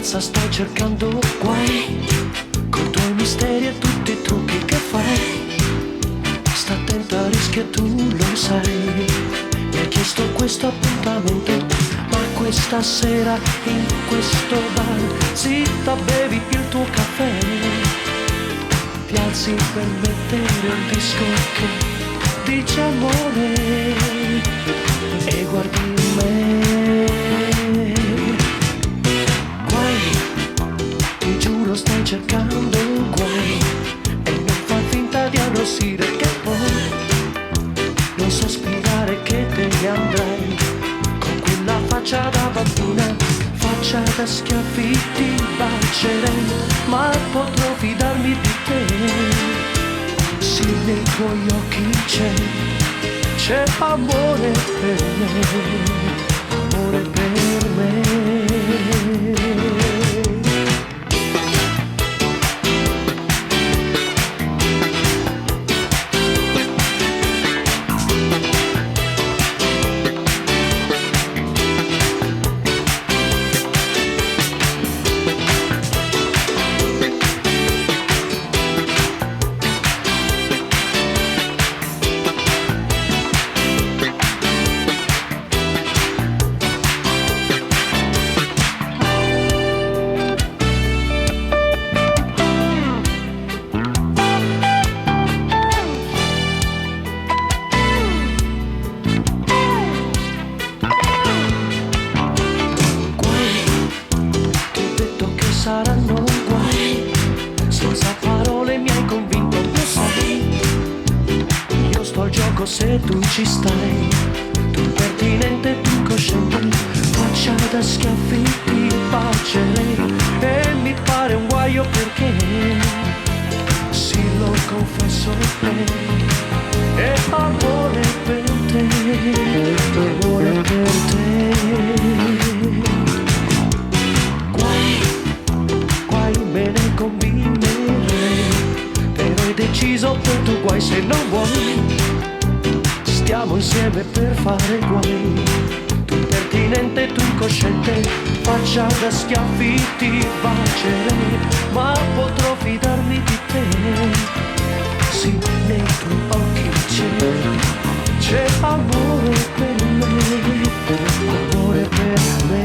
ragazza stai cercando guai, con i tuoi misteri e tutti i trucchi che fai. Sta attenta, rischia, tu lo sai. Mi hai chiesto questo appuntamento, ma questa sera in questo bar, zitta, bevi il tuo caffè, ti alzi per mettere un disco che dice amore e guardi me. Guai, ti giuro stai cercando guai, e non far finta di arrossire che poi non so spiegare che te ne andrai con quella faccia da bambina, faccia da schiaffi, ti bacerei, ma potrò fidarmi di te. Sì, nei tuoi occhi c'è amore per me, amore per me. Saranno guai, senza parole mi hai convinto, lo sai. Io sto al gioco se tu ci stai, tu impertinente, tu incosciente, faccia da schiaffi, ti bacerei, e mi pare un guaio perché, sì lo confesso è amore per te, amore per te. Me ne combinerei, però hai deciso per tu guai, se non vuoi stiamo insieme per fare guai. Tu impertinente, tu incosciente, faccia da schiaffi, ti bacerei, ma potrò fidarmi di te. Sì, nei tuoi occhi c'è amore per me, amore per me.